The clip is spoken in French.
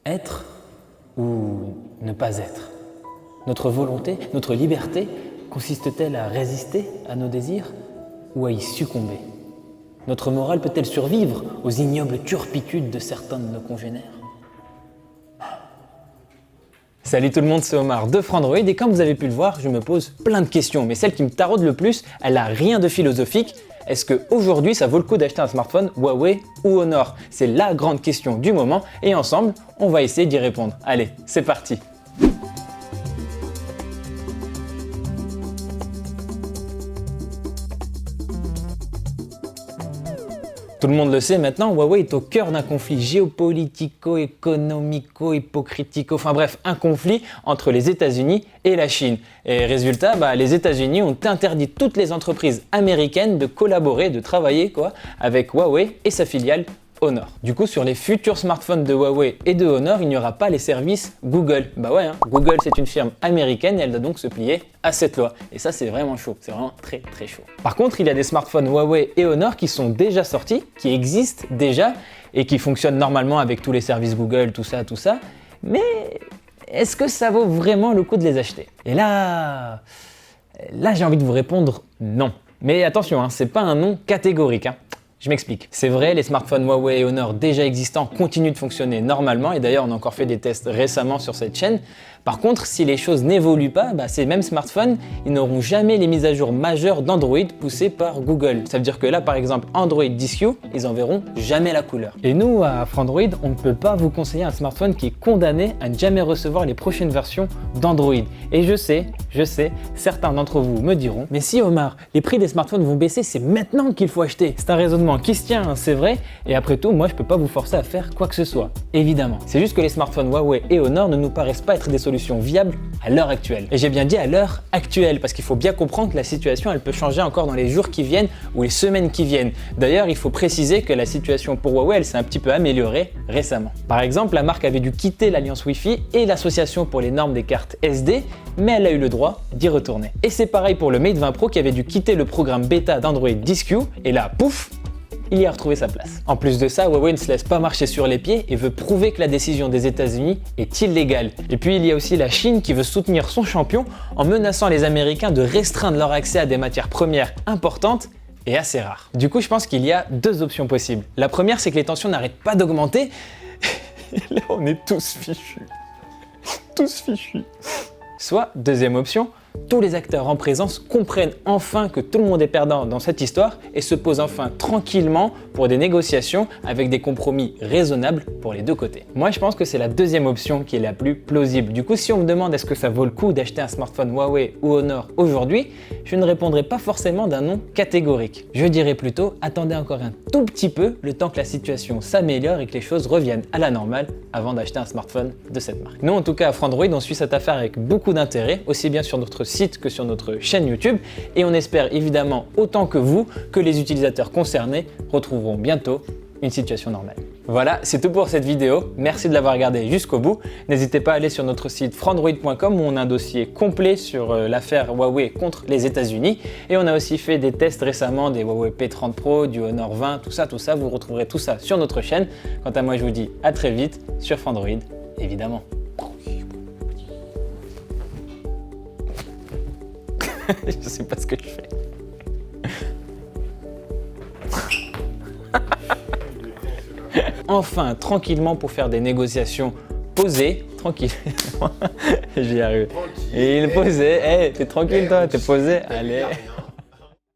Être ou ne pas être? Notre volonté, notre liberté, consiste-t-elle à résister à nos désirs ou à y succomber? Notre morale peut-elle survivre aux ignobles turpitudes de certains de nos congénères? Salut tout le monde, c'est Omar de Frandroid et comme vous avez pu le voir, je me pose plein de questions, mais celle qui me taraude le plus, elle n'a rien de philosophique. Est-ce qu'aujourd'hui ça vaut le coup d'acheter un smartphone Huawei ou Honor? C'est la grande question du moment et ensemble, on va essayer d'y répondre. Allez, c'est parti! Tout le monde le sait maintenant, Huawei est au cœur d'un conflit géopolitico-économico-hypocritico, enfin bref, un conflit entre les États-Unis et la Chine. Et résultat, les États-Unis ont interdit toutes les entreprises américaines de collaborer, de travailler avec Huawei et sa filiale Honor. Du coup, sur les futurs smartphones de Huawei et de Honor, il n'y aura pas les services Google. Google c'est une firme américaine et elle doit donc se plier à cette loi. Et ça, c'est vraiment chaud, c'est vraiment très très chaud. Par contre, il y a des smartphones Huawei et Honor qui sont déjà sortis, qui existent déjà et qui fonctionnent normalement avec tous les services Google, tout ça. Mais est-ce que ça vaut vraiment le coup de les acheter? Et là, j'ai envie de vous répondre non. Mais attention, c'est pas un non catégorique. Je m'explique. C'est vrai, les smartphones Huawei et Honor déjà existants continuent de fonctionner normalement et d'ailleurs on a encore fait des tests récemment sur cette chaîne. Par contre, si les choses n'évoluent pas, ces mêmes smartphones, ils n'auront jamais les mises à jour majeures d'Android poussées par Google. Ça veut dire que là, par exemple, Android 10Q, ils en verront jamais la couleur. Et nous, à Frandroid, on ne peut pas vous conseiller un smartphone qui est condamné à ne jamais recevoir les prochaines versions d'Android. Et je sais, certains d'entre vous me diront, mais si Omar, les prix des smartphones vont baisser, c'est maintenant qu'il faut acheter. C'est un raisonnement qui se tient, c'est vrai, et après tout, moi je peux pas vous forcer à faire quoi que ce soit, évidemment. C'est juste que les smartphones Huawei et Honor ne nous paraissent pas être des solutions viables à l'heure actuelle. Et j'ai bien dit à l'heure actuelle, parce qu'il faut bien comprendre que la situation, elle peut changer encore dans les jours qui viennent ou les semaines qui viennent. D'ailleurs, il faut préciser que la situation pour Huawei, elle s'est un petit peu améliorée récemment. Par exemple, la marque avait dû quitter l'alliance Wi-Fi et l'association pour les normes des cartes SD, mais elle a eu le droit d'y retourner. Et c'est pareil pour le Mate 20 Pro qui avait dû quitter le programme bêta d'Android 10Q, et là, pouf, il y a retrouvé sa place. En plus de ça, Huawei ne se laisse pas marcher sur les pieds et veut prouver que la décision des États-Unis est illégale. Et puis il y a aussi la Chine qui veut soutenir son champion en menaçant les Américains de restreindre leur accès à des matières premières importantes et assez rares. Du coup, je pense qu'il y a deux options possibles. La première, c'est que les tensions n'arrêtent pas d'augmenter. Et là, on est tous fichus. Tous fichus. Soit, deuxième option, tous les acteurs en présence comprennent enfin que tout le monde est perdant dans cette histoire et se posent enfin tranquillement pour des négociations avec des compromis raisonnables pour les deux côtés. Moi, je pense que c'est la deuxième option qui est la plus plausible. Du coup, si on me demande est-ce que ça vaut le coup d'acheter un smartphone Huawei ou Honor aujourd'hui, je ne répondrai pas forcément d'un non catégorique. Je dirais plutôt attendez encore un tout petit peu le temps que la situation s'améliore et que les choses reviennent à la normale avant d'acheter un smartphone de cette marque. Nous, en tout cas, à Frandroid, on suit cette affaire avec beaucoup d'intérêt, aussi bien sur notre site que sur notre chaîne YouTube et on espère évidemment autant que vous que les utilisateurs concernés retrouveront bientôt une situation normale. Voilà, c'est tout pour cette vidéo. Merci de l'avoir regardé jusqu'au bout. N'hésitez pas à aller sur notre site frandroid.com où on a un dossier complet sur l'affaire Huawei contre les États-Unis et on a aussi fait des tests récemment des Huawei P30 Pro, du Honor 20, tout ça. Vous retrouverez tout ça sur notre chaîne. Quant à moi, je vous dis à très vite sur Frandroid, évidemment. Je sais pas ce que je fais. Enfin, tranquillement pour faire des négociations posées. Tranquille. J'y arrive. Et il posait. Hey, t'es tranquille toi, t'es posé. Allez.